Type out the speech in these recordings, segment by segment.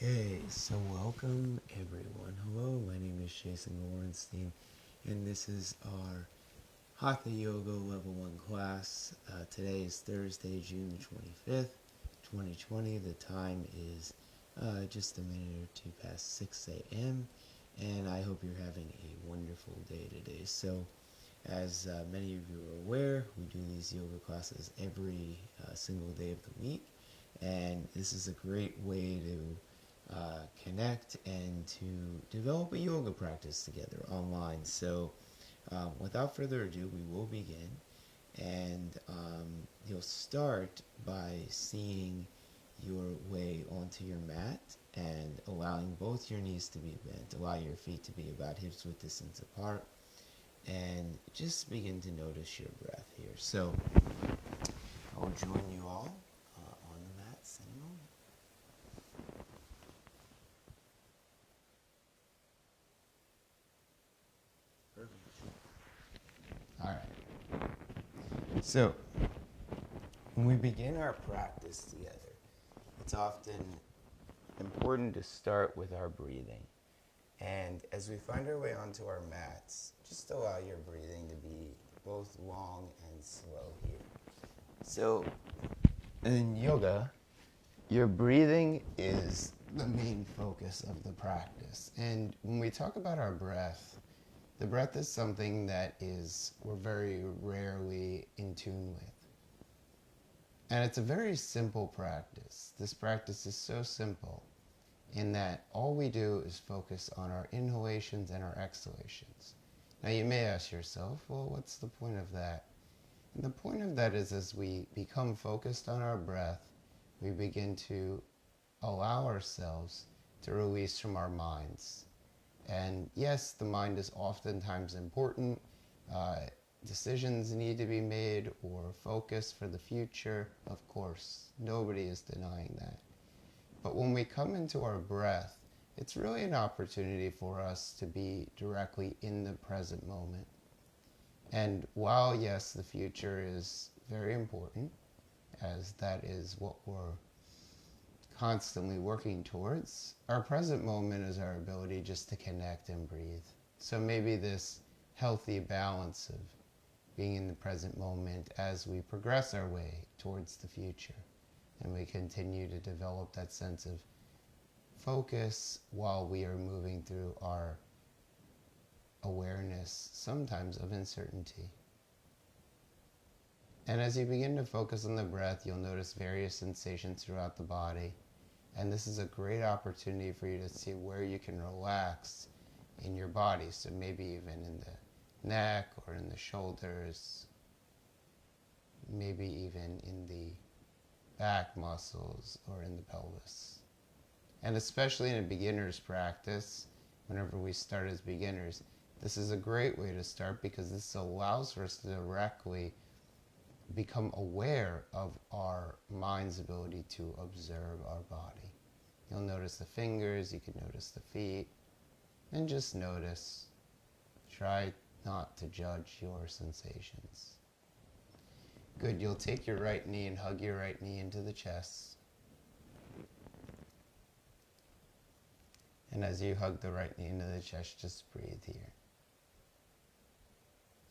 Okay, so welcome everyone. Hello, my name is Jason Gorenstein, and this is our Hatha Yoga Level 1 class. Today is Thursday, June 25th, 2020. The time is just a minute or two past 6 a.m., and I hope you're having a wonderful day today. So, as many of you are aware, we do these yoga classes every single day of the week, and this is a great way to connect and to develop a yoga practice together online. So, without further ado, we will begin. And you'll start by seeing your way onto your mat and allowing both your knees to be bent. Allow your feet to be about hips width distance apart. And just begin to notice your breath here. So, I'll join you all on the mats in a moment. All right. So, when we begin our practice together, it's often important to start with our breathing. And as we find our way onto our mats, just allow your breathing to be both long and slow here. So, in yoga, your breathing is the main focus of the practice. And when we talk about our breath, the breath is something that we're very rarely in tune with. And it's a very simple practice. This practice is so simple in that all we do is focus on our inhalations and our exhalations. Now you may ask yourself, well, what's the point of that? And the point of that is as we become focused on our breath, we begin to allow ourselves to release from our minds. And yes, the mind is oftentimes important. Decisions need to be made or focus for the future. Of course, nobody is denying that. But when we come into our breath, it's really an opportunity for us to be directly in the present moment. And while, yes, the future is very important, as that is what we're constantly working towards, our present moment is our ability just to connect and breathe. So maybe this healthy balance of being in the present moment as we progress our way towards the future, and we continue to develop that sense of focus while we are moving through our awareness, sometimes of uncertainty. And as you begin to focus on the breath, you'll notice various sensations throughout the body. And this is a great opportunity for you to see where you can relax in your body. So maybe even in the neck or in the shoulders, maybe even in the back muscles or in the pelvis. And especially in a beginner's practice, whenever we start as beginners, this is a great way to start because this allows for us to directly become aware of our mind's ability to observe our body. You'll notice the fingers, you can notice the feet, and just notice. Try not to judge your sensations. Good, you'll take your right knee and hug your right knee into the chest. And as you hug the right knee into the chest, just breathe here.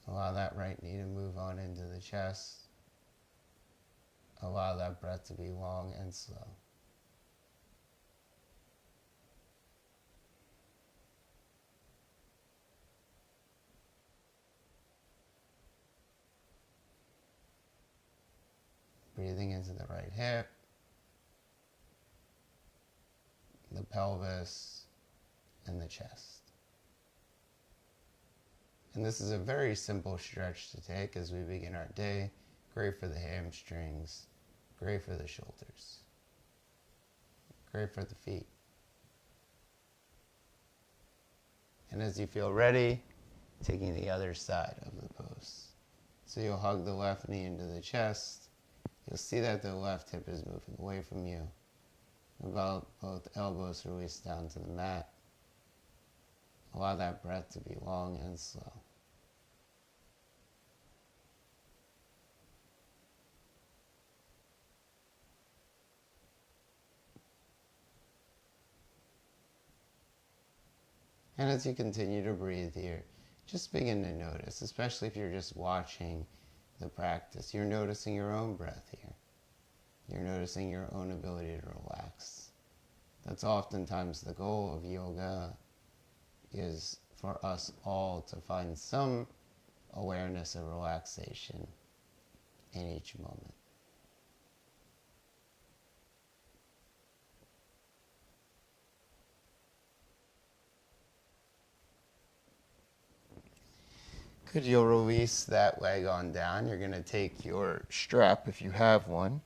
Allow that right knee to move on into the chest. Allow that breath to be long and slow. Breathing into the right hip, the pelvis, and the chest. And this is a very simple stretch to take as we begin our day. Great for the hamstrings, great for the shoulders, great for the feet. And as you feel ready, taking the other side of the pose. So you'll hug the left knee into the chest. You'll see that the left hip is moving away from you. About both elbows release down to the mat. Allow that breath to be long and slow. And as you continue to breathe here, just begin to notice, especially if you're just watching the practice, you're noticing your own breath here. You're noticing your own ability to relax. That's oftentimes the goal of yoga, is for us all to find some awareness of relaxation in each moment. Good, you'll release that leg on down. You're going to take your strap, if you have one.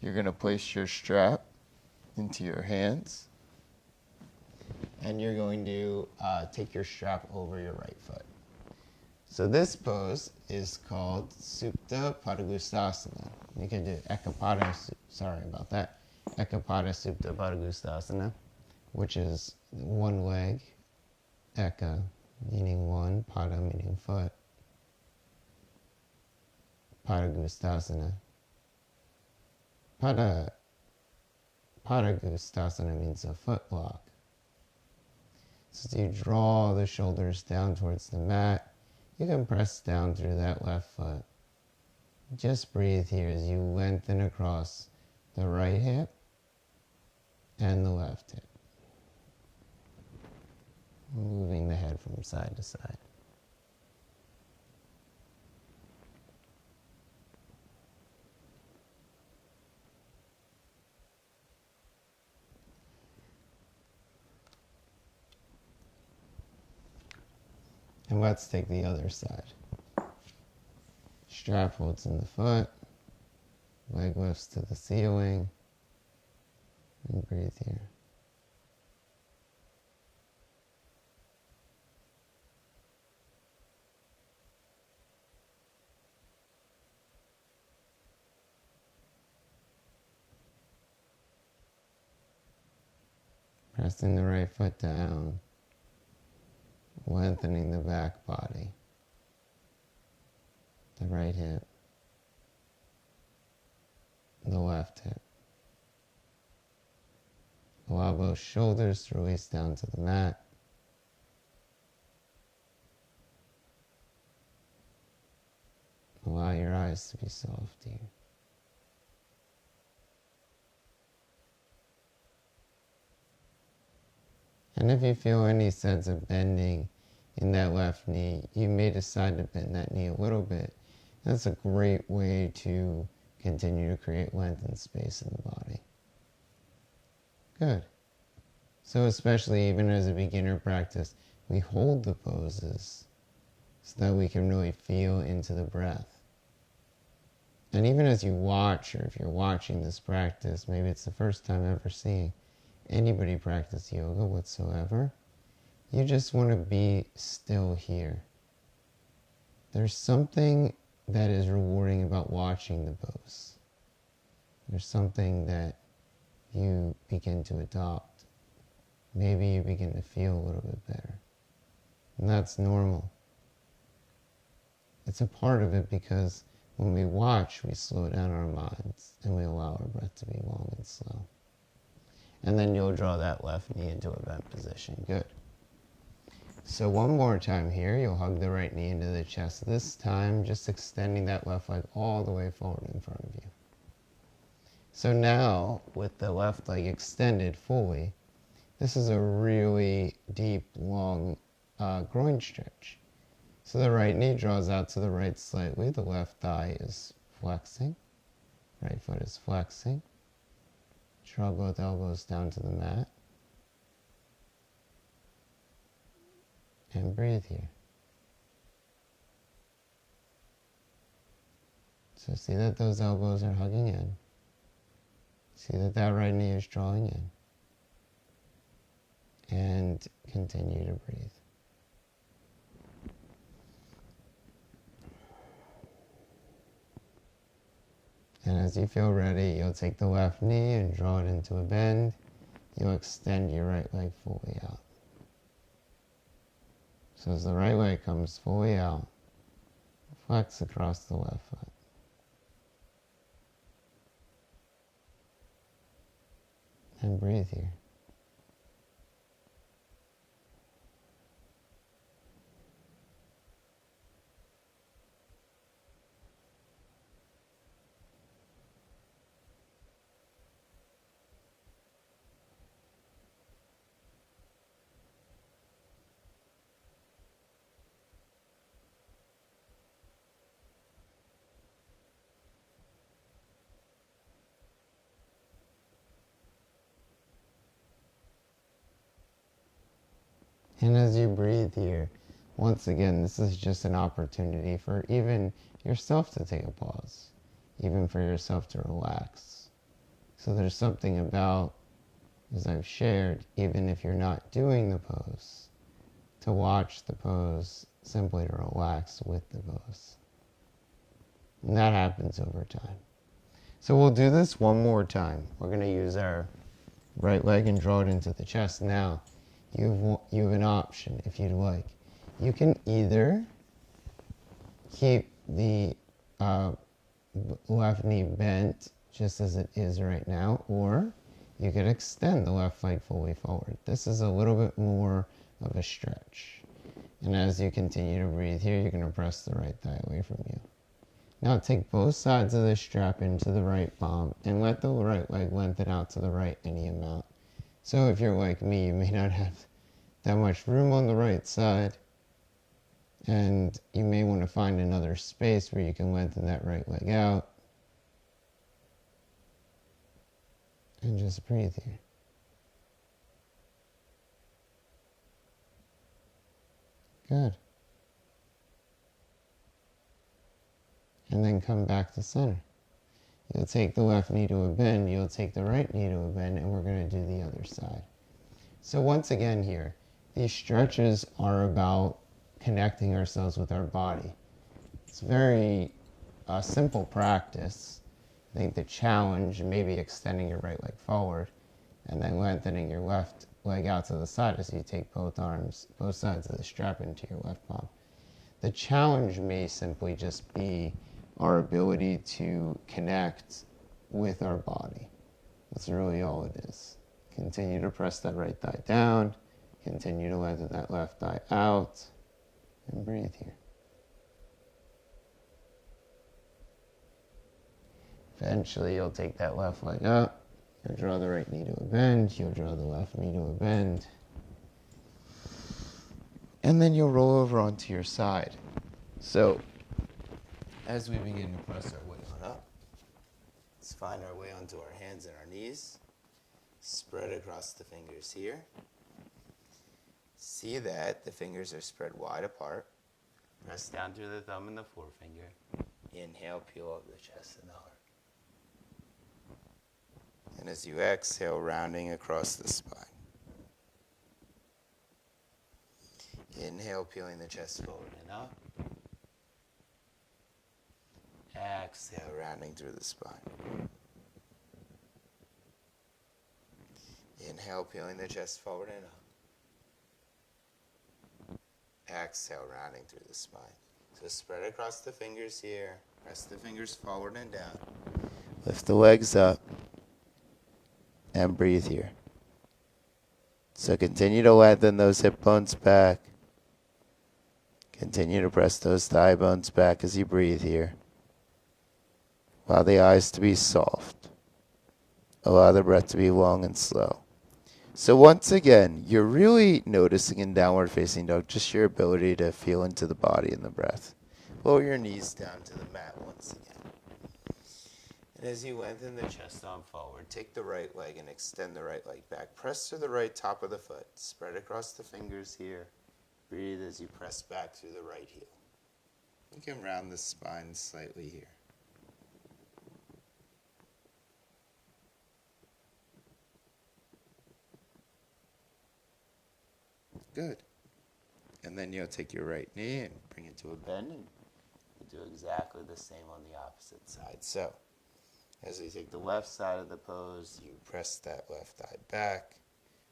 You're going to place your strap into your hands. And you're going to take your strap over your right foot. So this pose is called Supta Padangusthasana. You can do Ekapada Supta Padangusthasana, which is one leg, Eka meaning one, Pada meaning foot, Padangusthasana. Padangusthasana means a foot lock. So you draw the shoulders down towards the mat. You can press down through that left foot. Just breathe here as you lengthen across the right hip and the left hip. Moving the head from side to side. And let's take the other side. Strap holds in the foot, leg lifts to the ceiling, and breathe here. Pressing the right foot down, lengthening the back body, the right hip, the left hip. Allow both shoulders to release down to the mat. Allow your eyes to be soft here. And if you feel any sense of bending in that left knee, you may decide to bend that knee a little bit. That's a great way to continue to create length and space in the body. Good. So especially even as a beginner practice, we hold the poses so that we can really feel into the breath. And even as you watch, or if you're watching this practice, maybe it's the first time ever seeing anybody practice yoga whatsoever, you just want to be still here. There's something that is rewarding about watching the pose. There's something that you begin to adopt. Maybe you begin to feel a little bit better. And that's normal. It's a part of it because when we watch, we slow down our minds and we allow our breath to be long and slow. And then you'll draw that left knee into a bent position. Good. So one more time here, you'll hug the right knee into the chest. This time, just extending that left leg all the way forward in front of you. So now, with the left leg extended fully, this is a really deep, long groin stretch. So the right knee draws out to the right slightly. The left thigh is flexing. Right foot is flexing. Draw both elbows down to the mat. And breathe here. So see that those elbows are hugging in. See that that right knee is drawing in. And continue to breathe. And as you feel ready, you'll take the left knee and draw it into a bend. You'll extend your right leg fully out. So as the right leg comes fully out, flex across the left foot. And breathe here. And as you breathe here, once again, this is just an opportunity for even yourself to take a pause, even for yourself to relax. So there's something about, as I've shared, even if you're not doing the pose, to watch the pose, simply to relax with the pose. And that happens over time. So we'll do this one more time. We're going to use our right leg and draw it into the chest. Now, you have an option if you'd like. You can either keep the left knee bent just as it is right now, or you could extend the left leg fully forward. This is a little bit more of a stretch. And as you continue to breathe here, you're going to press the right thigh away from you. Now take both sides of the strap into the right palm and let the right leg lengthen out to the right any amount. So if you're like me, you may not have that much room on the right side, and you may want to find another space where you can lengthen that right leg out. And just breathe here. Good. And then come back to center. You'll take the left knee to a bend, you'll take the right knee to a bend, and we're going to do the other side. So once again here, these stretches are about connecting ourselves with our body. It's very simple practice. I think the challenge, maybe extending your right leg forward, and then lengthening your left leg out to the side as you take both sides of the strap into your left palm. The challenge may simply just be our ability to connect with our body. That's really all it is. Continue to press that right thigh down, continue to lengthen that left thigh out, and breathe here. Eventually you'll take that left leg up, you'll draw the right knee to a bend, you'll draw the left knee to a bend, and then you'll roll over onto your side. So, as we begin to press our way on up, let's find our way onto our hands and our knees. Spread across the fingers here. See that the fingers are spread wide apart. Press down through the thumb and the forefinger. Inhale, peel up the chest and the heart. And as you exhale, rounding across the spine. Inhale, peeling the chest forward and up. Exhale, rounding through the spine. Inhale, peeling the chest forward and up. Exhale, rounding through the spine. So spread across the fingers here. Press the fingers forward and down. Lift the legs up. And breathe here. So continue to lengthen those hip bones back. Continue to press those thigh bones back as you breathe here. Allow the eyes to be soft. Allow the breath to be long and slow. So once again, you're really noticing in downward facing dog just your ability to feel into the body and the breath. Lower your knees down to the mat once again. And as you lengthen the chest arm forward, take the right leg and extend the right leg back. Press to the right top of the foot. Spread across the fingers here. Breathe as you press back through the right heel. You can round the spine slightly here. Good. And then you'll take your right knee and bring it to a bend, and you'll do exactly the same on the opposite side. So, as we take the left side of the pose, you press that left thigh back,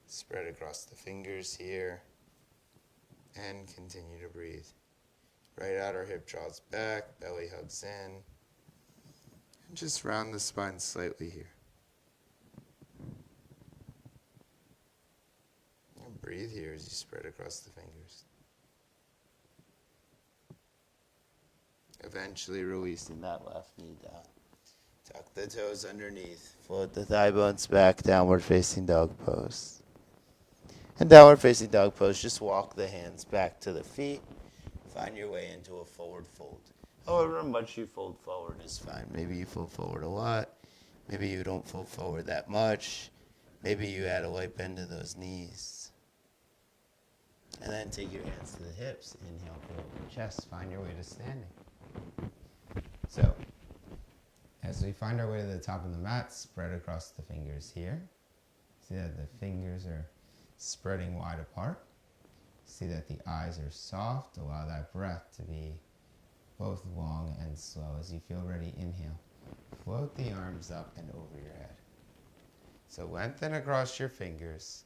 spread across the fingers here, and continue to breathe. Right outer hip draws back, belly hugs in, and just round the spine slightly here. And breathe here as you spread across the fingers. Eventually releasing that left knee down. Tuck the toes underneath. Float the thigh bones back, downward facing dog pose. And downward facing dog pose, just walk the hands back to the feet. Find your way into a forward fold. However much you fold forward is fine. Maybe you fold forward a lot. Maybe you don't fold forward that much. Maybe you add a light bend to those knees. And then take your hands to the hips. Inhale, pull up your chest. Find your way to standing. So, as we find our way to the top of the mat, spread across the fingers here. See that the fingers are spreading wide apart. See that the eyes are soft. Allow that breath to be both long and slow. As you feel ready, inhale. Float the arms up and over your head. So lengthen across your fingers.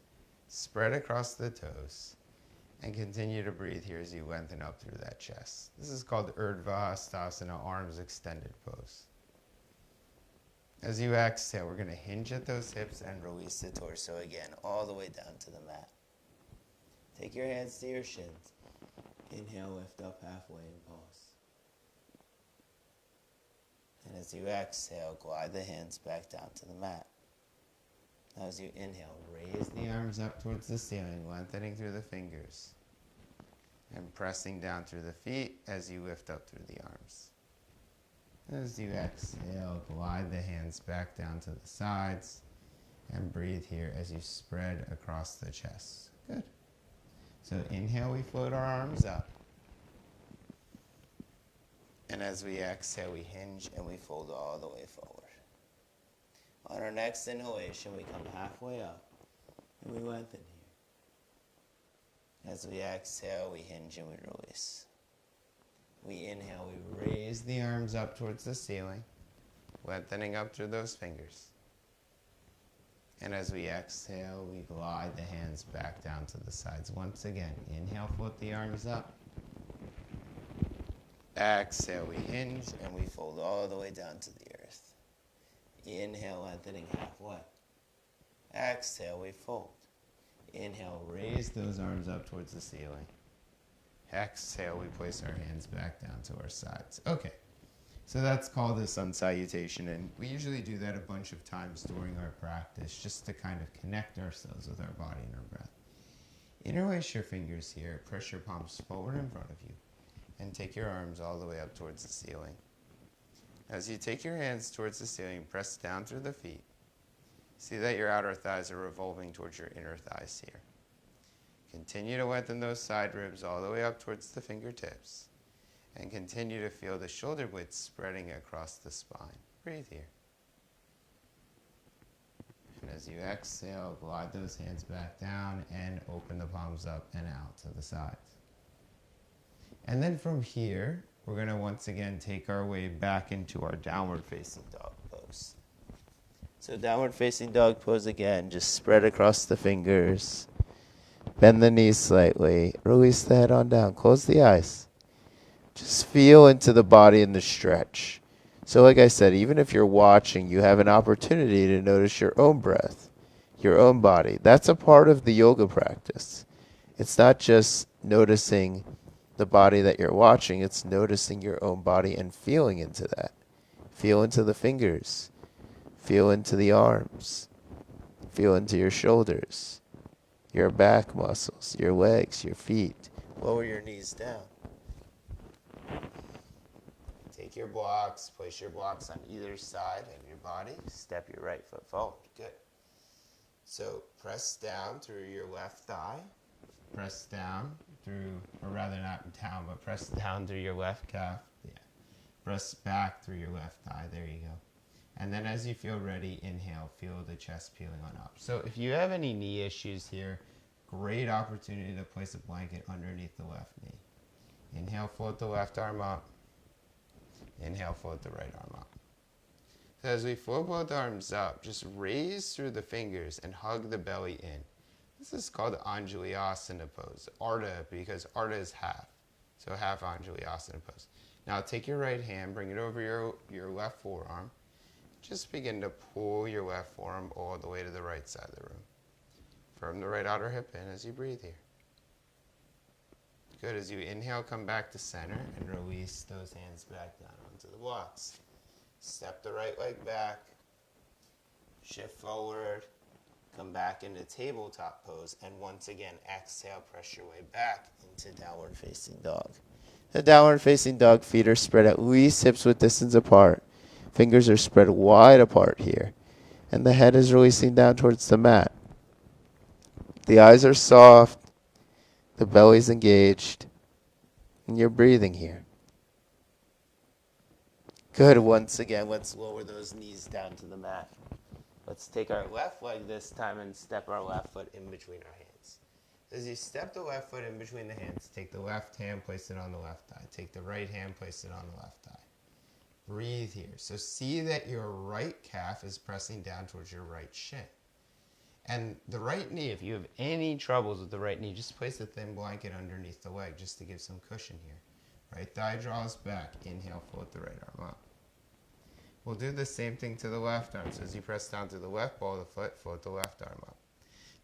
Spread across the toes. And continue to breathe here as you lengthen up through that chest. This is called Urdhva Hastasana, arms extended pose. As you exhale, we're going to hinge at those hips and release the torso again, all the way down to the mat. Take your hands to your shins. Inhale, lift up halfway and pause. And as you exhale, glide the hands back down to the mat. Now as you inhale, raise the arms up towards the ceiling, lengthening through the fingers. And pressing down through the feet as you lift up through the arms. As you exhale, glide the hands back down to the sides. And breathe here as you spread across the chest. Good. So inhale, we float our arms up. And as we exhale, we hinge and we fold all the way forward. On our next inhalation, we come halfway up and we lengthen here. As we exhale, we hinge and we release. We inhale, we raise the arms up towards the ceiling, lengthening up through those fingers. And as we exhale, we glide the hands back down to the sides. Once again, inhale, float the arms up. Exhale, we hinge and we fold all the way down to the earth. Inhale, lengthening halfway. Exhale, we fold. Inhale, raise those arms up towards the ceiling. Exhale, we place our hands back down to our sides. Okay, so that's called a sun salutation, and we usually do that a bunch of times during our practice just to kind of connect ourselves with our body and our breath. Interlace your fingers here, press your palms forward in front of you, and take your arms all the way up towards the ceiling. As you take your hands towards the ceiling, press down through the feet. See that your outer thighs are revolving towards your inner thighs here. Continue to lengthen those side ribs all the way up towards the fingertips. And continue to feel the shoulder blades spreading across the spine. Breathe here. And as you exhale, glide those hands back down and open the palms up and out to the sides. And then from here, we're going to once again take our way back into our downward facing dog pose. So downward facing dog pose again, just spread across the fingers. Bend the knees slightly. Release the head on down. Close the eyes. Just feel into the body and the stretch. So like I said, even if you're watching, you have an opportunity to notice your own breath, your own body. That's a part of the yoga practice. It's not just noticing the body that you're watching, it's noticing your own body and feeling into that. Feel into the fingers. Feel into the arms. Feel into your shoulders, your back muscles, your legs, your feet. Lower your knees down. Take your blocks, place your blocks on either side of your body. Step your right foot forward. Good. So press down through your left thigh. Press down through, or rather not down, but press down through your left calf. Yeah. Press back through your left thigh. There you go. And then as you feel ready, inhale, feel the chest peeling on up. So if you have any knee issues here, great opportunity to place a blanket underneath the left knee. Inhale, float the left arm up. Inhale, float the right arm up. So as we float both arms up, just raise through the fingers and hug the belly in. This is called Anjali-asana pose. Ardha, because Ardha is half. So half Anjali-asana pose. Now take your right hand, bring it over your left forearm. Just begin to pull your left forearm all the way to the right side of the room. Firm the right outer hip in as you breathe here. Good. As you inhale, come back to center and release those hands back down onto the blocks. Step the right leg back. Shift forward. Come back into tabletop pose. And once again, exhale, press your way back into downward facing dog. The downward facing dog, feet are spread at least hips width distance apart. Fingers are spread wide apart here. And the head is releasing down towards the mat. The eyes are soft. The belly's engaged. And you're breathing here. Good. Once again, let's lower those knees down to the mat. Let's take our left leg this time and step our left foot in between our hands. As you step the left foot in between the hands, take the left hand, place it on the left thigh. Take the right hand, place it on the left thigh. Breathe here. So see that your right calf is pressing down towards your right shin. And the right knee, if you have any troubles with the right knee, just place a thin blanket underneath the leg just to give some cushion here. Right thigh draws back. Inhale, float the right arm up. We'll do the same thing to the left arm. So as you press down to the left ball of the foot, float the left arm up.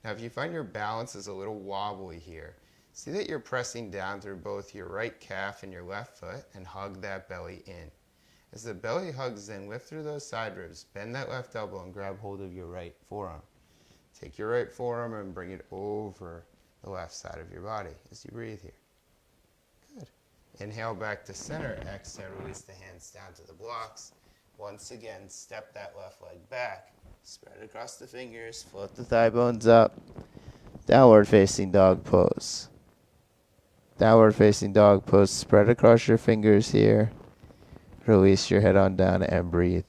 Now if you find your balance is a little wobbly here, see that you're pressing down through both your right calf and your left foot and hug that belly in. As the belly hugs in, lift through those side ribs, bend that left elbow and grab hold of your right forearm. Take your right forearm and bring it over the left side of your body as you breathe here. Good. Inhale back to center. Exhale, release the hands down to the blocks. Once again, step that left leg back. Spread across the fingers. Float the thigh bones up. Downward facing dog pose. Downward facing dog pose. Spread across your fingers here. Release your head on down and breathe.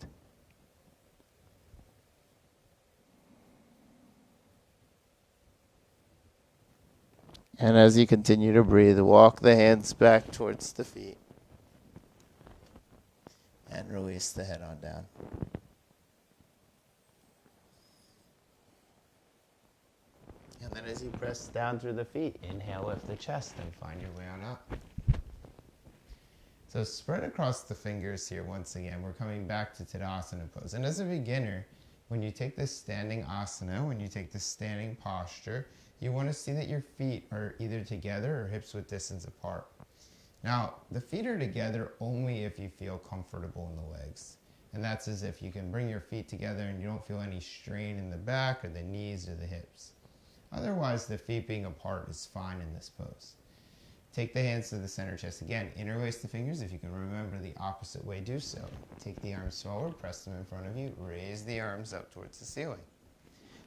And as you continue to breathe, walk the hands back towards the feet. And release the head on down. And then as you press down through the feet, inhale, lift the chest and find your way on up. So spread across the fingers here once again. We're coming back to Tadasana pose. And as a beginner, when you take this standing asana, when you take this standing posture, you want to see that your feet are either together or hips width distance apart. Now, the feet are together only if you feel comfortable in the legs. And that's as if you can bring your feet together and you don't feel any strain in the back or the knees or the hips. Otherwise, the feet being apart is fine in this pose. Take the hands to the center chest. Again, interlace the fingers. If you can remember the opposite way, do so. Take the arms forward, press them in front of you. Raise the arms up towards the ceiling.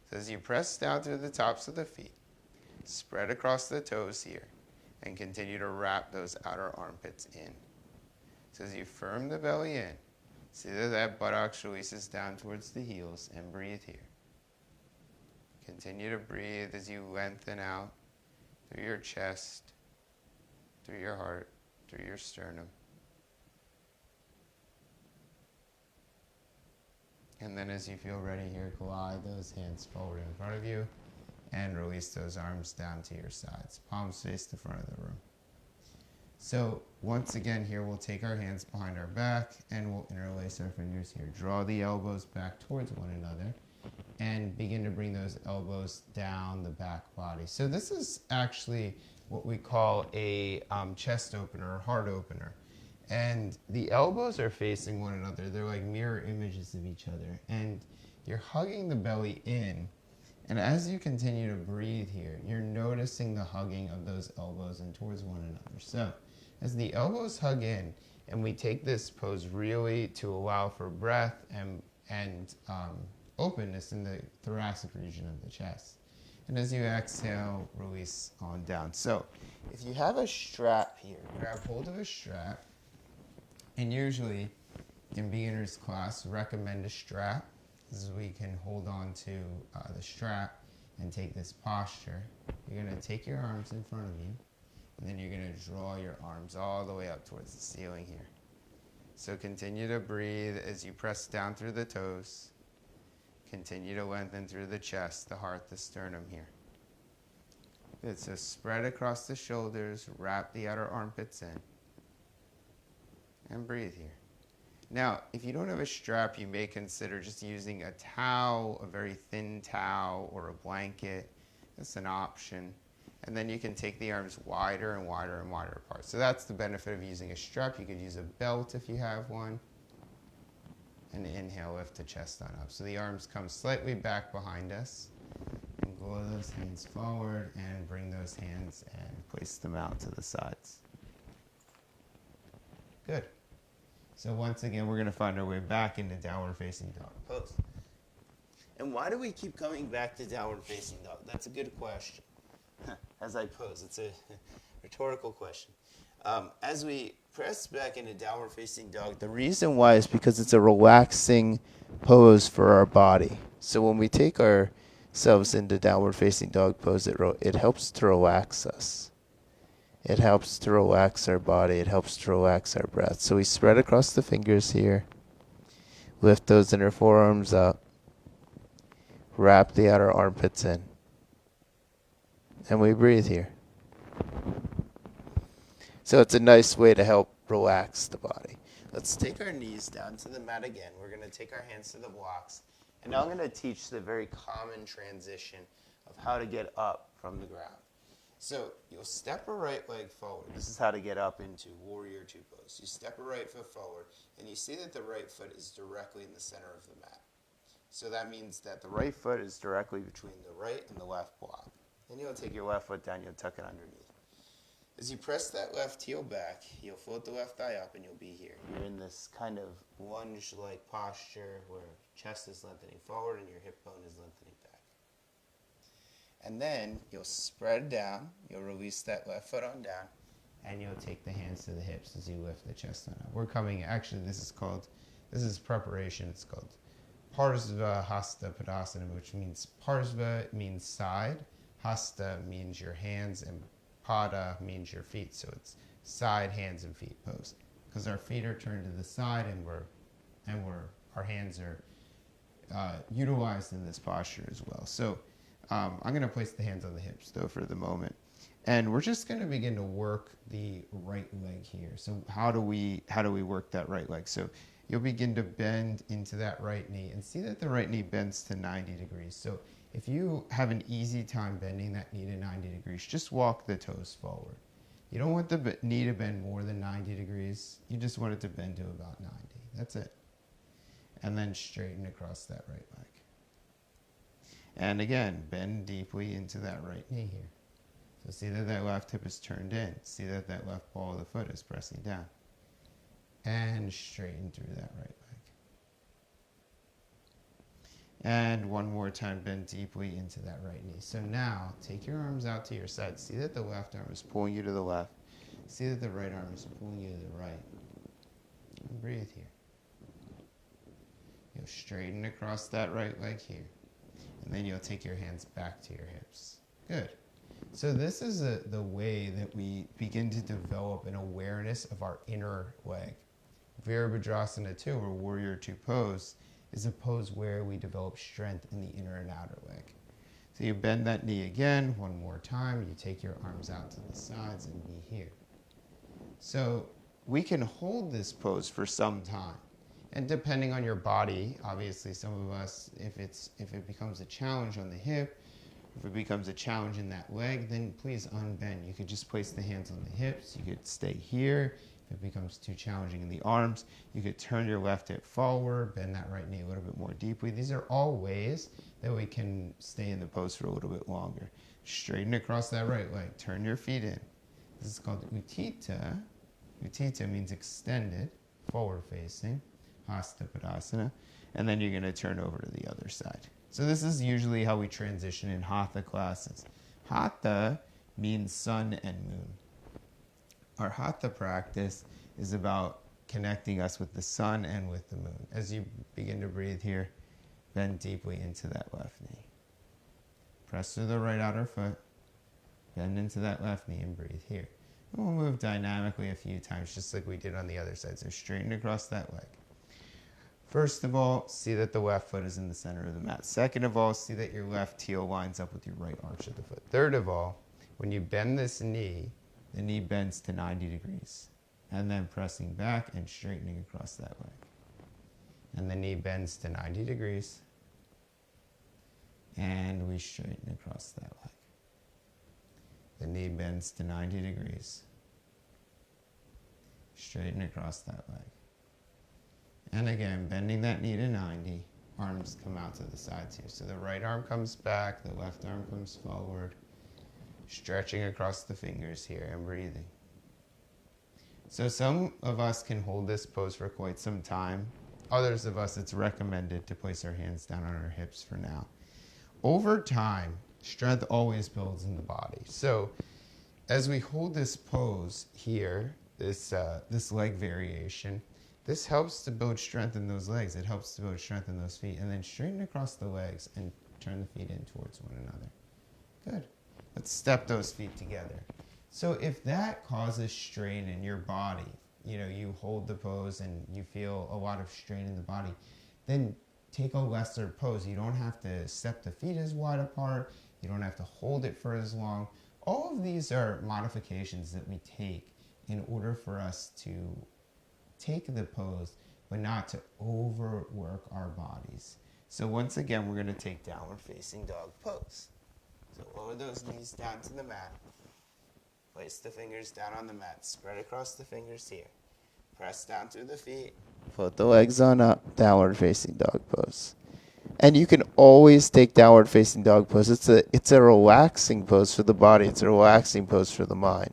So as you press down through the tops of the feet, spread across the toes here, and continue to wrap those outer armpits in. So as you firm the belly in, see that buttocks releases down towards the heels, and breathe here. Continue to breathe as you lengthen out through your chest, through your heart, through your sternum. And then as you feel ready here, glide those hands forward in front of you and release those arms down to your sides. Palms face the front of the room. So once again here, we'll take our hands behind our back and we'll interlace our fingers here. Draw the elbows back towards one another and begin to bring those elbows down the back body. So this is actually what we call a chest opener or heart opener. And the elbows are facing one another. They're like mirror images of each other. And you're hugging the belly in. And as you continue to breathe here, you're noticing the hugging of those elbows in towards one another. So as the elbows hug in, and we take this pose really to allow for breath and openness in the thoracic region of the chest. And as you exhale, release on down. So if you have a strap here, grab hold of a strap. And usually in beginner's class, recommend a strap. This is we can hold on to the strap and take this posture. You're going to take your arms in front of you, and then you're going to draw your arms all the way up towards the ceiling here. So continue to breathe as you press down through the toes. Continue to lengthen through the chest, the heart, the sternum here. Good, so spread across the shoulders, wrap the outer armpits in, and breathe here. Now, if you don't have a strap, you may consider just using a towel, a very thin towel, or a blanket. That's an option. And then you can take the arms wider and wider and wider apart. So that's the benefit of using a strap. You could use a belt if you have one. And inhale, lift the chest on up. So the arms come slightly back behind us. And glow those hands forward and bring those hands and place them out to the sides. Good. So once again, we're going to find our way back into downward facing dog pose. And why do we keep coming back to downward facing dog? That's a good question. as I pose? It's a rhetorical question. As we press back into downward facing dog, the reason why is because it's a relaxing pose for our body. So when we take ourselves into downward facing dog pose, it helps to relax us. It helps to relax our body. It helps to relax our breath. So we spread across the fingers here. Lift those inner forearms up. Wrap the outer armpits in. And we breathe here. So it's a nice way to help relax the body. Let's take our knees down to the mat again. We're going to take our hands to the blocks. And now I'm going to teach the very common transition of how to get up from the ground. So you'll step a right leg forward. This is how to get up into warrior two pose. You step a right foot forward, and you see that the right foot is directly in the center of the mat. So that means that the right foot is directly between the right and the left block. Then you'll take your left foot down, you'll tuck it underneath. As you press that left heel back, you'll float the left thigh up and you'll be here. You're in this kind of lunge-like posture where chest is lengthening forward and your hip bone is lengthening back. And then you'll spread down, you'll release that left foot on down, and you'll take the hands to the hips as you lift the chest on up. We're coming, actually this is preparation, it's called Parsva Hasta Padasana, which means Parsva means side, Hasta means your hands, and Pada means your feet. So it's side, hands, and feet pose. Because our feet are turned to the side and our hands are utilized in this posture as well. So I'm going to place the hands on the hips though for the moment. And we're just going to begin to work the right leg here. So how do we work that right leg? So you'll begin to bend into that right knee and see that the right knee bends to 90 degrees. So if you have an easy time bending that knee to 90 degrees, just walk the toes forward. You don't want the knee to bend more than 90 degrees. You just want it to bend to about 90. That's it. And then straighten across that right leg. And again, bend deeply into that right knee here. So see that that left hip is turned in. See that that left ball of the foot is pressing down. And straighten through that right leg. And one more time, bend deeply into that right knee. So now, take your arms out to your side. See that the left arm is pulling you to the left. See that the right arm is pulling you to the right. And breathe here. You'll straighten across that right leg here. And then you'll take your hands back to your hips. Good. So this is the way that we begin to develop an awareness of our inner leg. Virabhadrasana 2, or Warrior 2 pose, is a pose where we develop strength in the inner and outer leg. So you bend that knee again, one more time. You take your arms out to the sides and be here. So we can hold this pose for some time. And depending on your body, obviously some of us, if it becomes a challenge on the hip, if it becomes a challenge in that leg, then please unbend. You could just place the hands on the hips. You could stay here. If it becomes too challenging in the arms, you could turn your left hip forward, bend that right knee a little bit more deeply. These are all ways that we can stay in the pose for a little bit longer. Straighten across that right leg. Turn your feet in. This is called Utthita. Utthita means extended, forward facing, Hasta Padasana. And then you're going to turn over to the other side. So this is usually how we transition in Hatha classes. Hatha means sun and moon. Our Hatha practice is about connecting us with the sun and with the moon. As you begin to breathe here, bend deeply into that left knee. Press through the right outer foot, bend into that left knee and breathe here. And we'll move dynamically a few times, just like we did on the other side. So straighten across that leg. First of all, see that the left foot is in the center of the mat. Second of all, see that your left heel lines up with your right arch of the foot. Third of all, when you bend this knee, the knee bends to 90 degrees. And then pressing back and straightening across that leg. And the knee bends to 90 degrees. And we straighten across that leg. The knee bends to 90 degrees. Straighten across that leg. And again, bending that knee to 90, arms come out to the sides here. So the right arm comes back, the left arm comes forward, stretching across the fingers here and breathing. So some of us can hold this pose for quite some time. Others of us, it's recommended to place our hands down on our hips for now. Over time, Strength always builds in the body. So as we hold this pose here, this leg variation, this helps to build strength in those legs. It helps to build strength in those feet. And then straighten across the legs and turn the feet in towards one another. Good. Let's step those feet together. So if that causes strain in your body, you hold the pose and you feel a lot of strain in the body, then take a lesser pose. You don't have to step the feet as wide apart. You don't have to hold it for as long. All of these are modifications that we take in order for us to take the pose, but not to overwork our bodies. So once again, we're going to take downward facing dog pose. So lower those knees down to the mat. Place the fingers down on the mat. Spread across the fingers here. Press down through the feet. Float the legs on up. Downward facing dog pose. And you can always take downward facing dog pose. It's a relaxing pose for the body. It's a relaxing pose for the mind.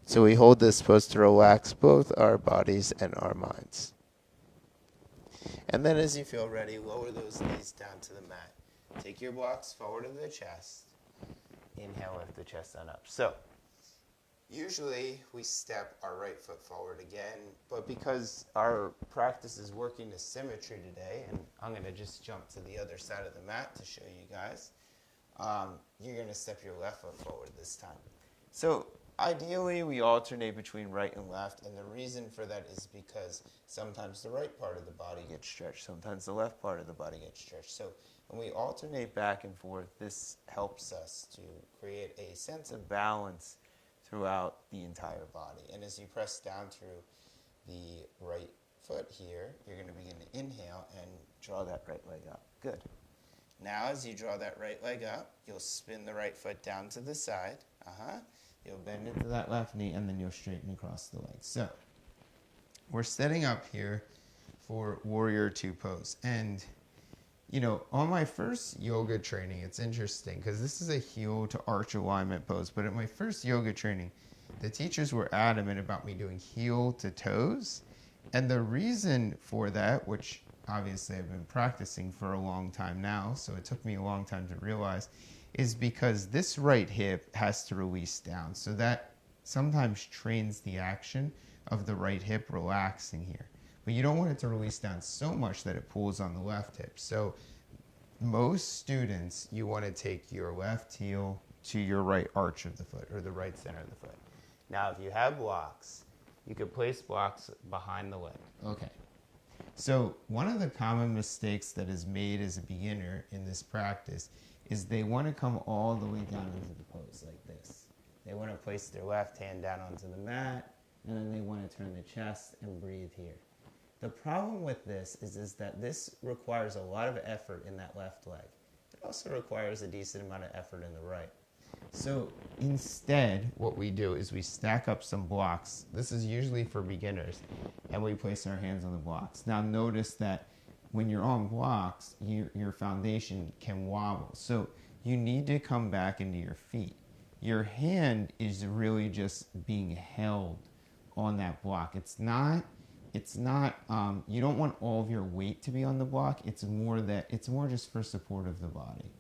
So we hold this pose to relax both our bodies and our minds. And then as you feel ready, lower those knees down to the mat. Take your blocks forward of the chest. Inhale, lift the chest on up. So, usually we step our right foot forward again, but because our practice is working to symmetry today, and I'm going to just jump to the other side of the mat to show you guys, you're going to step your left foot forward this time. So, ideally, we alternate between right and left, and the reason for that is because sometimes the right part of the body gets stretched, sometimes the left part of the body gets stretched. So when we alternate back and forth, this helps us to create a sense of balance throughout the entire body. And as you press down through the right foot here, you're going to begin to inhale and draw that right leg up. Good. Now as you draw that right leg up, you'll spin the right foot down to the side. You'll bend into that left knee, and then you'll straighten across the legs. So we're setting up here for Warrior Two pose. And, on my first yoga training, it's interesting because this is a heel to arch alignment pose. But at my first yoga training, the teachers were adamant about me doing heel to toes. And the reason for that, which obviously I've been practicing for a long time now, so it took me a long time to realize, is because this right hip has to release down. So that sometimes trains the action of the right hip relaxing here. But you don't want it to release down so much that it pulls on the left hip. So most students, you want to take your left heel to your right arch of the foot, or the right center of the foot. Now, if you have blocks, you could place blocks behind the leg. Okay. So one of the common mistakes that is made as a beginner in this practice is they want to come all the way down into the pose like this. They want to place their left hand down onto the mat, and then they want to turn the chest and breathe here. The problem with this is that this requires a lot of effort in that left leg. It also requires a decent amount of effort in the right. So instead, what we do is we stack up some blocks. This is usually for beginners, and we place our hands on the blocks. Now notice that when you're on blocks, your foundation can wobble. So you need to come back into your feet. Your hand is really just being held on that block. It's not, you don't want all of your weight to be on the block. It's more just for support of the body.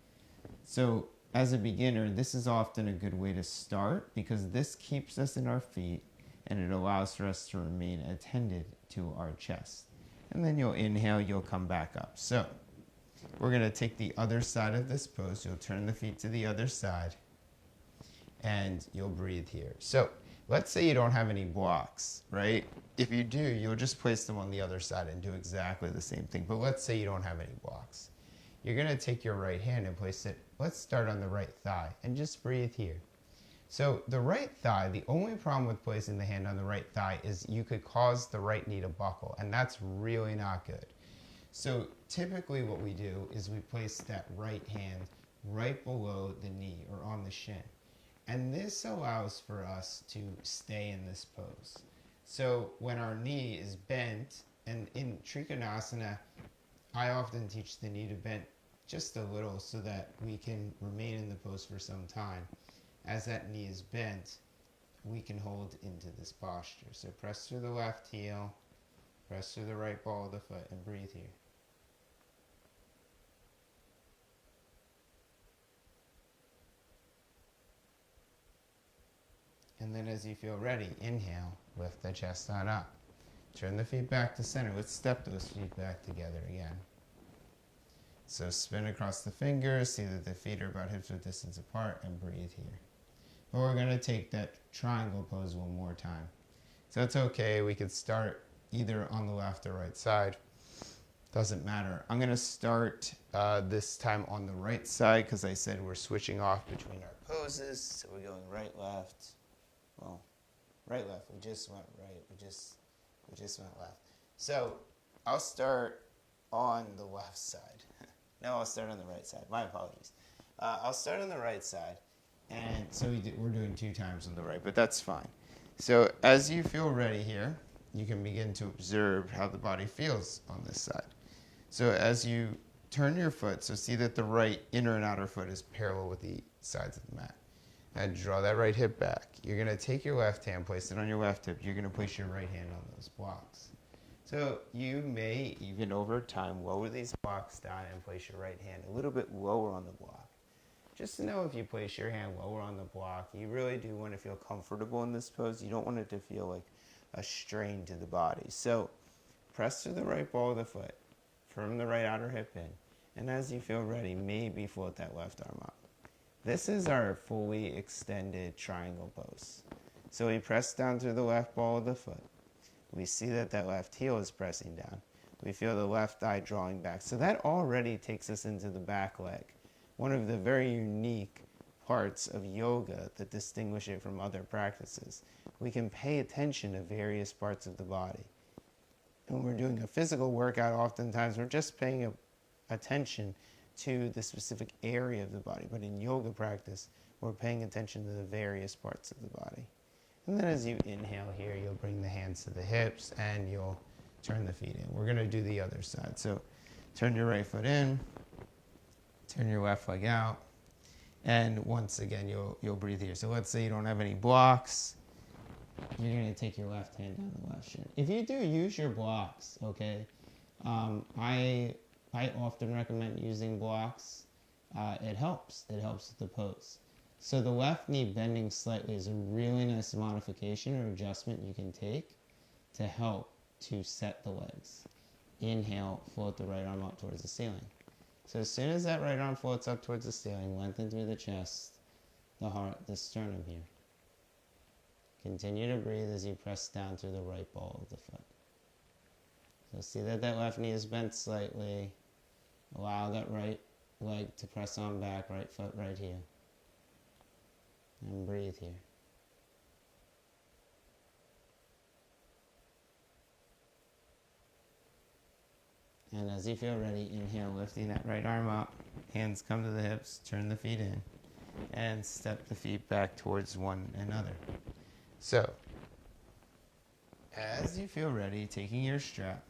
So as a beginner, this is often a good way to start because this keeps us in our feet and it allows for us to remain attended to our chest. And then you'll inhale, you'll come back up. So we're going to take the other side of this pose. You'll turn the feet to the other side and you'll breathe here. So let's say you don't have any blocks, right? If you do, you'll just place them on the other side and do exactly the same thing. But let's say you don't have any blocks. You're going to take your right hand and place it, let's start on the right thigh and just breathe here. So the right thigh, the only problem with placing the hand on the right thigh is you could cause the right knee to buckle, and that's really not good. So typically what we do is we place that right hand right below the knee or on the shin. And this allows for us to stay in this pose. So when our knee is bent, and in Trikonasana, I often teach the knee to bend just a little so that we can remain in the pose for some time. As that knee is bent, we can hold into this posture. So press through the left heel, press through the right ball of the foot, and breathe here. as you feel ready, inhale, lift the chest on up. Turn the feet back to center. Let's step those feet back together again. So spin across the fingers, see that the feet are about hip-width distance apart, and breathe here. But we're going to take that triangle pose one more time. So it's okay, we could start either on the left or right side. Doesn't matter. I'm going to start this time on the right side because I said we're switching off between our poses. So we're going right, left. Well, right, left. We just went right. We just went left. So I'll start on the left side. No, I'll start on the right side. My apologies. I'll start on the right side. And so we're doing 2 times on the right, but that's fine. So as you feel ready here, you can begin to observe how the body feels on this side. So as you turn your foot, so see that the right inner and outer foot is parallel with the sides of the mat. And draw that right hip back. You're going to take your left hand, place it on your left hip. You're going to place your right hand on those blocks. So you may even over time lower these blocks down and place your right hand a little bit lower on the block. Just to know if you place your hand lower on the block, you really do want to feel comfortable in this pose. You don't want it to feel like a strain to the body. So press to the right ball of the foot, firm the right outer hip in, and as you feel ready, maybe float that left arm up. This is our fully extended triangle pose. So we press down through the left ball of the foot. We see that that left heel is pressing down. We feel the left thigh drawing back. So that already takes us into the back leg. One of the very unique parts of yoga that distinguish it from other practices. We can pay attention to various parts of the body. When we're doing a physical workout, oftentimes we're just paying attention to the specific area of the body. But in yoga practice, we're paying attention to the various parts of the body. And then as you inhale here, you'll bring the hands to the hips and you'll turn the feet in. We're going to do the other side. So turn your right foot in. Turn your left leg out, and once again, you'll breathe here. So let's say you don't have any blocks. You're going to take your left hand down the left shin. If you do, use your blocks, okay? I often recommend using blocks. It helps. It helps with the pose. So the left knee bending slightly is a really nice modification or adjustment you can take to help to set the legs. Inhale, float the right arm up towards the ceiling. So as soon as that right arm floats up towards the ceiling, lengthen through the chest, the heart, the sternum here. Continue to breathe as you press down through the right ball of the foot. So see that that left knee is bent slightly. Allow that right leg to press on back, right foot right here. And breathe here. And as you feel ready, inhale, lifting that right arm up. Hands come to the hips, turn the feet in, and step the feet back towards one another. So, as you feel ready, taking your strap,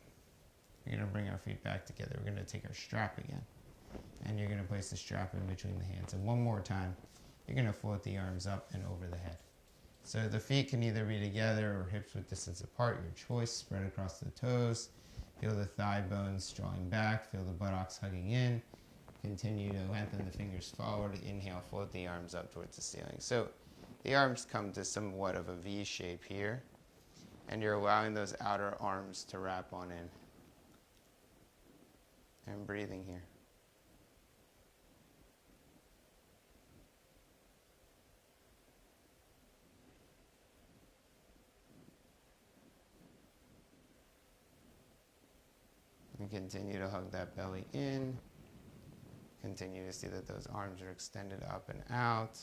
you're going to bring our feet back together. We're going to take our strap again. And you're going to place the strap in between the hands. And one more time, you're going to float the arms up and over the head. So the feet can either be together or hips width distance apart, your choice. Spread across the toes. Feel the thigh bones drawing back. Feel the buttocks hugging in. Continue to lengthen the fingers forward. Inhale, float the arms up towards the ceiling. So the arms come to somewhat of a V shape here. And you're allowing those outer arms to wrap on in. And breathing here. And continue to hug that belly in. Continue to see that those arms are extended up and out.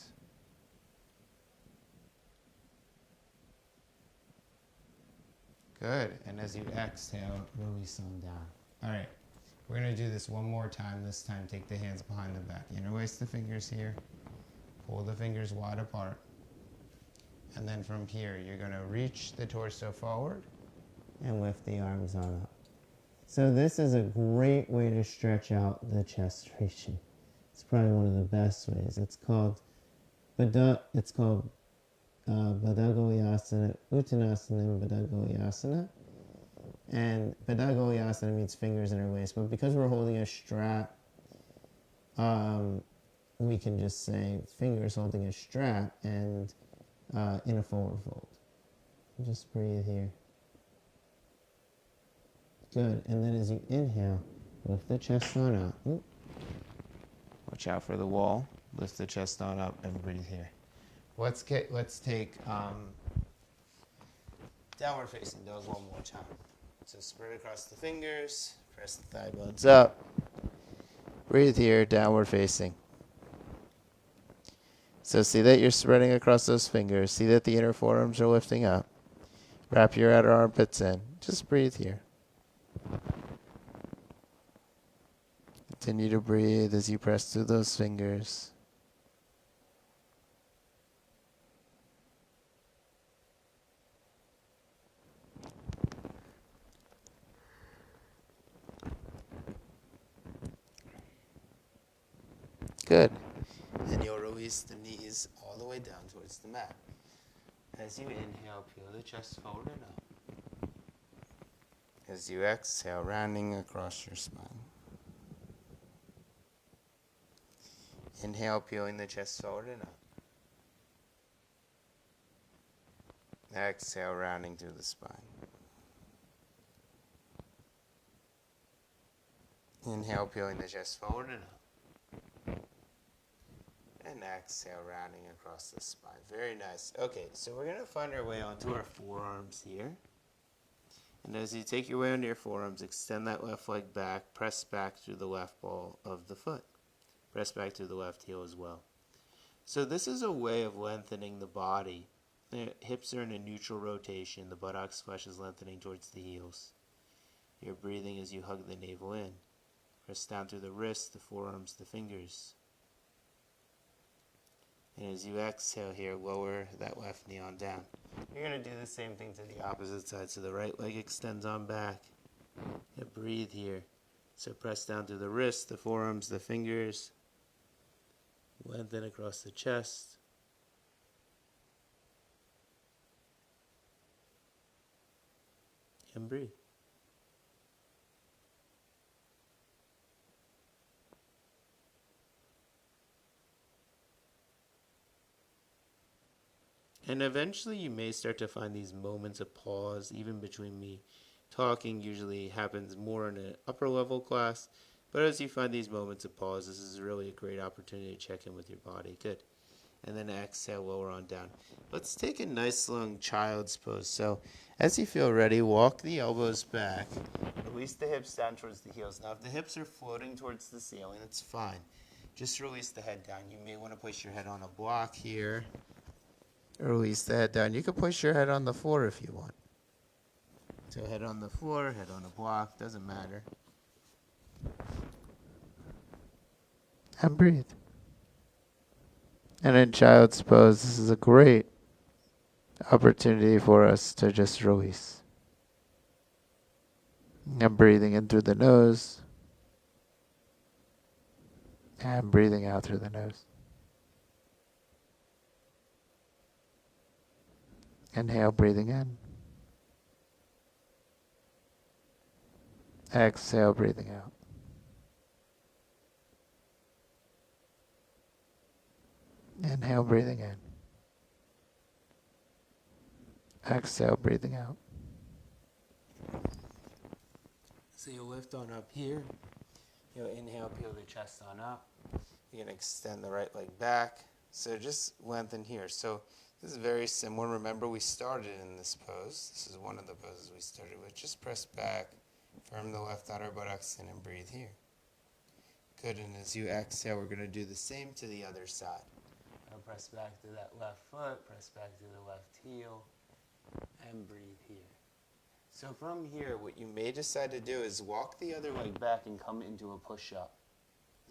Good. And as you exhale, release them down. All right. We're going to do this one more time. This time, take the hands behind the back. Interlace the fingers here. Pull the fingers wide apart. And then from here, you're going to reach the torso forward and lift the arms on up. So this is a great way to stretch out the chest region. It's probably one of the best ways. It's called Badagoyasana, Uttanasana, and Badagoyasana. And Badagoyasana means fingers interlaced, but because we're holding a strap, we can just say fingers holding a strap, and in a forward fold. Just breathe here. Good. And then as you inhale, lift the chest on up. Oop. Watch out for the wall. Lift the chest on up and breathe here. Let's take downward facing dog one more time. So spread across the fingers, press the thigh bones up. Breathe here, downward facing. So see that you're spreading across those fingers. See that the inner forearms are lifting up. Wrap your outer armpits in. Just breathe here. Continue to breathe as you press through those fingers. Good. And you'll release the knees all the way down towards the mat. As you inhale, peel the chest forward and up. As you exhale, rounding across your spine. Inhale, peeling the chest forward and up. Exhale, rounding through the spine. Inhale, peeling the chest forward and up. And exhale, rounding across the spine. Very nice. Okay, so we're going to find our way onto our forearms here. And as you take your way onto your forearms, extend that left leg back. Press back through the left ball of the foot. Press back through the left heel as well. So this is a way of lengthening the body. The hips are in a neutral rotation. The buttocks flesh is lengthening towards the heels. You're breathing as you hug the navel in. Press down through the wrists, the forearms, the fingers. And as you exhale here, lower that left knee on down. You're going to do the same thing to the opposite side. So the right leg extends on back. And breathe here. So press down through the wrists, the forearms, the fingers. Lengthen across the chest. And breathe. And eventually you may start to find these moments of pause, even between me talking. Usually happens more in an upper level class. But as you find these moments of pause, this is really a great opportunity to check in with your body. Good. And then exhale, lower on down. Let's take a nice long child's pose. So as you feel ready, walk the elbows back. Release the hips down towards the heels. Now if the hips are floating towards the ceiling, that's fine. Just release the head down. You may want to place your head on a block here. Release the head down. You can place your head on the floor if you want. So head on the floor, head on a block, doesn't matter. And breathe. And in child's pose, this is a great opportunity for us to just release. And breathing in through the nose. And breathing out through the nose. Inhale, breathing in. Exhale, breathing out. Inhale, breathing in. Exhale, breathing out. So you'll lift on up here. You'll inhale, peel the chest on up. You're going to extend the right leg back. So just lengthen here. So this is very similar. Remember, we started in this pose. This is one of the poses we started with. Just press back, firm the left outer buttocks in, and breathe here. Good, and as you exhale, we're going to do the same to the other side. Now press back to that left foot, press back to the left heel, and breathe here. So from here, what you may decide to do is walk the other leg back and come into a push-up.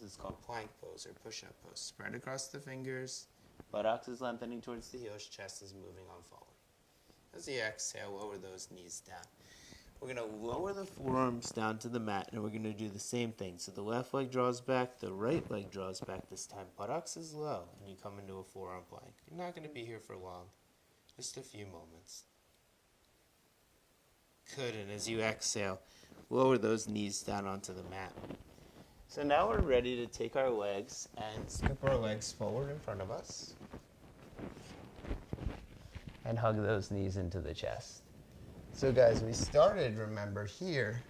This is called plank pose or push-up pose. Spread across the fingers. Buttocks is lengthening towards the heels, chest is moving on forward. As you exhale, lower those knees down. We're going to lower the forearms down to the mat, and we're going to do the same thing. So the left leg draws back, the right leg draws back this time. Buttocks is low, and you come into a forearm plank. You're not going to be here for long, just a few moments. Good, and as you exhale, lower those knees down onto the mat. So now we're ready to take our legs and scoop our legs forward in front of us. and hug those knees into the chest. So guys, we started, remember, here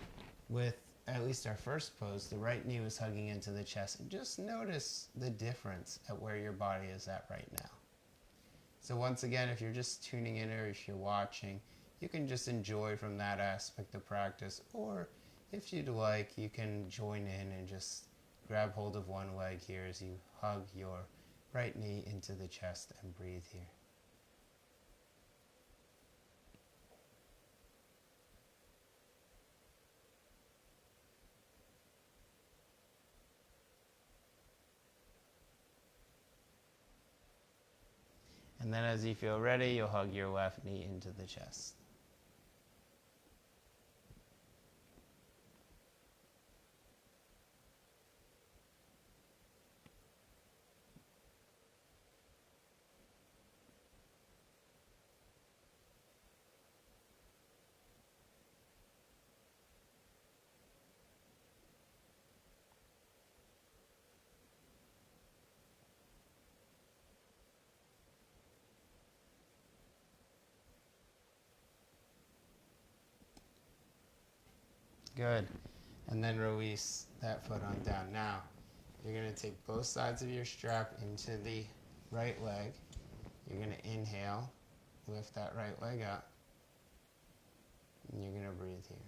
with at least our first pose. The right knee was hugging into the chest. And just notice the difference at where your body is at right now. So once again, if you're just tuning in or if you're watching, you can just enjoy from that aspect of practice. Or if you'd like, you can join in and just grab hold of one leg here as you hug your right knee into the chest and breathe here. And then as you feel ready, you'll hug your left knee into the chest. Good. And then release that foot on down. Now, you're going to take both sides of your strap into the right leg. You're going to inhale, lift that right leg up, and you're going to breathe here.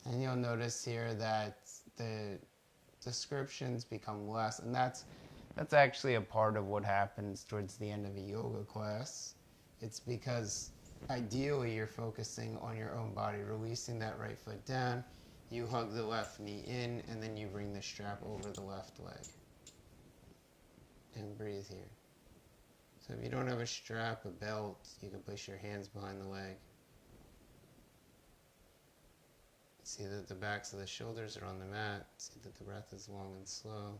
And you'll notice here that the descriptions become less, and that's actually a part of what happens towards the end of a yoga class. It's because ideally you're focusing on your own body, releasing that right foot down, you hug the left knee in, and then you bring the strap over the left leg. And breathe here. So if you don't have a strap, a belt, you can place your hands behind the leg. See that the backs of the shoulders are on the mat. See that the breath is long and slow.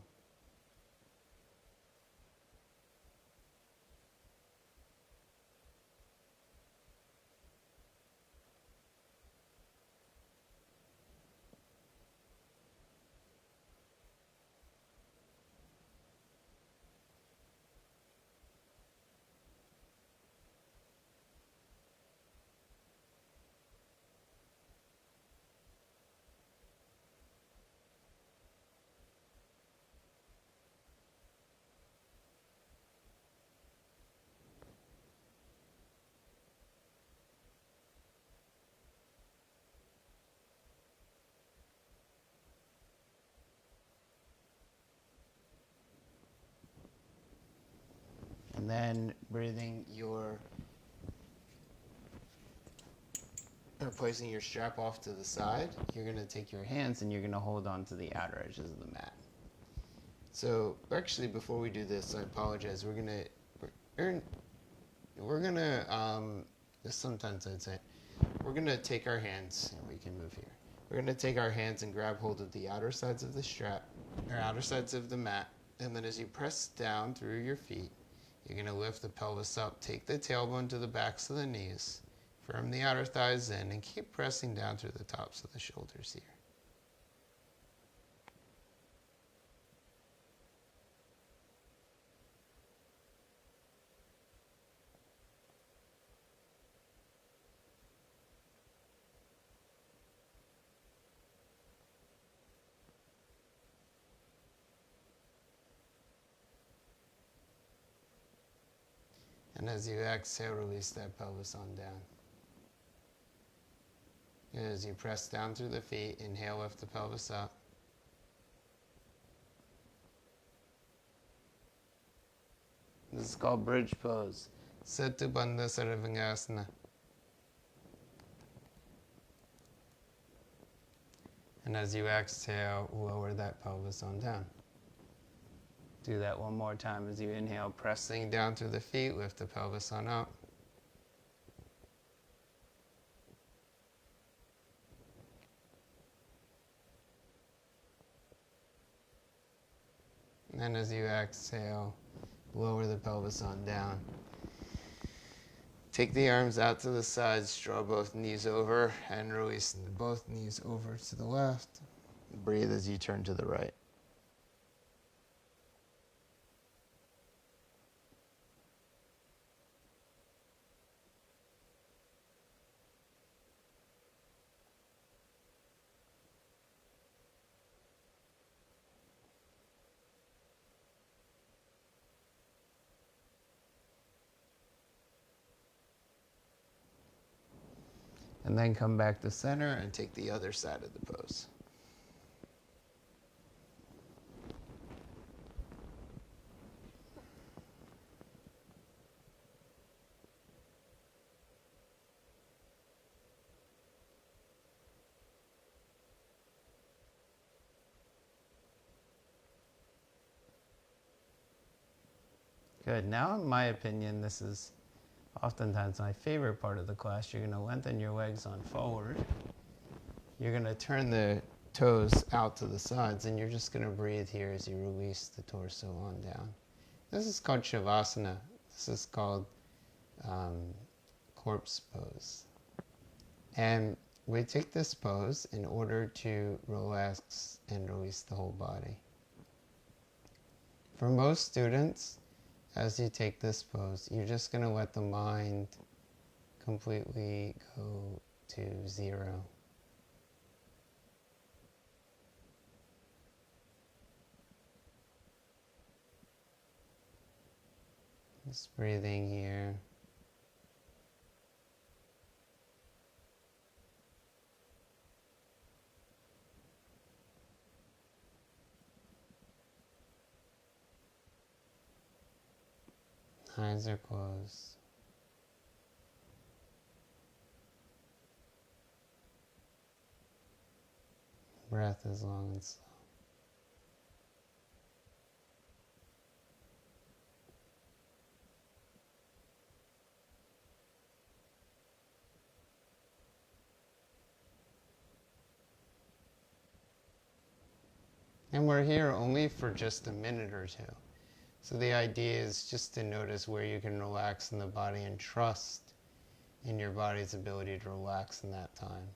And then breathing placing your strap off to the side, you're going to take your hands and you're going to hold on to the outer edges of the mat. So actually, before we do this, I apologize. Sometimes I'd say, we're going to take our hands, and we can move here. We're going to take our hands and grab hold of the outer sides of the strap, or outer sides of the mat, and then as you press down through your feet, you're going to lift the pelvis up, take the tailbone to the backs of the knees, firm the outer thighs in, and keep pressing down through the tops of the shoulders here. And as you exhale, release that pelvis on down. As you press down through the feet, inhale, lift the pelvis up. This is called bridge pose. Setu Bandha Sarvangasana. And as you exhale, lower that pelvis on down. Do that one more time as you inhale, pressing down through the feet, lift the pelvis on up. And then as you exhale, lower the pelvis on down. Take the arms out to the sides, draw both knees over, and release both knees over to the left. Breathe as you turn to the right. And then come back to center and take the other side of the pose. Good. Now, in my opinion, this is oftentimes my favorite part of the class. You're going to lengthen your legs on forward. You're going to turn the toes out to the sides, and you're just going to breathe here as you release the torso on down. This is called Shavasana. This is called corpse pose. And we take this pose in order to relax and release the whole body. For most students, as you take this pose, you're just going to let the mind completely go to zero. Just breathing here. Eyes are closed. Breath is long and slow. And we're here only for just a minute or two. So the idea is just to notice where you can relax in the body and trust in your body's ability to relax in that time.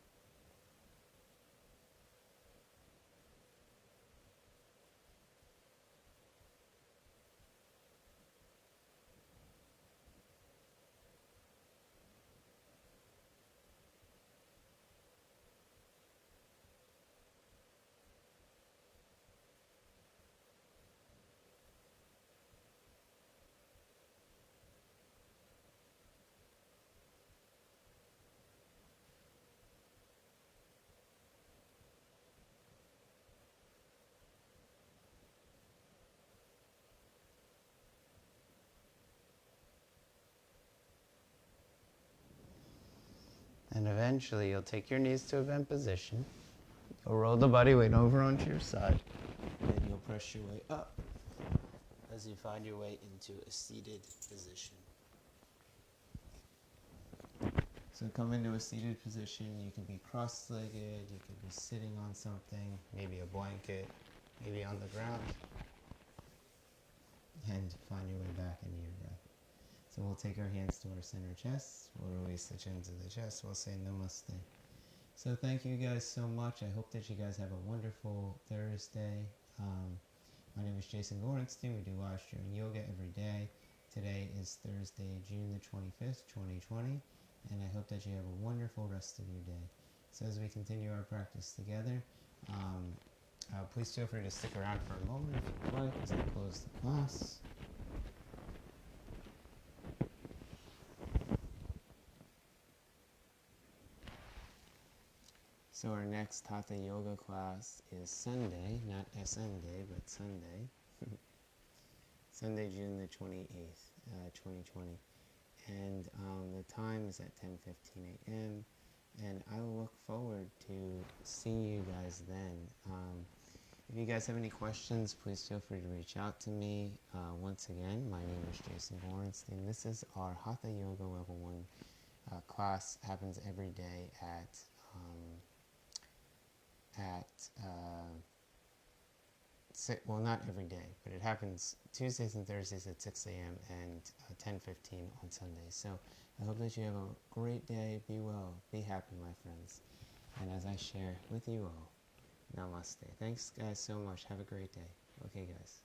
And eventually you'll take your knees to a bent position. You'll roll the body weight over onto your side. And then you'll press your way up as you find your way into a seated position. So come into a seated position. You can be cross-legged, you can be sitting on something, maybe a blanket, maybe on the ground. And find your way back into your breath. So we'll take our hands to our center chest. We'll release the chin to the chest. We'll say namaste. So thank you guys so much. I hope that you guys have a wonderful Thursday. My name is Jason Gorenstein. We do live streaming yoga every day. Today is Thursday, June the 25th, 2020. And I hope that you have a wonderful rest of your day. So as we continue our practice together, please feel free to stick around for a moment if you'd like as I close the class. So our next Hatha Yoga class is Sunday, not SN Day, but Sunday. Sunday, June the 28th, 2020. And the time is at 10:15 a.m. And I will look forward to seeing you guys then. If you guys have any questions, please feel free to reach out to me. Once again, my name is Jason Borenstein. This is our Hatha Yoga Level 1 class. Happens every day well, not every day, but it happens Tuesdays and Thursdays at 6 a.m. and 10:15 on Sundays. So I hope that you have a great day. Be well. Be happy, my friends. And as I share with you all, Namaste. Thanks, guys, so much. Have a great day. Okay, guys.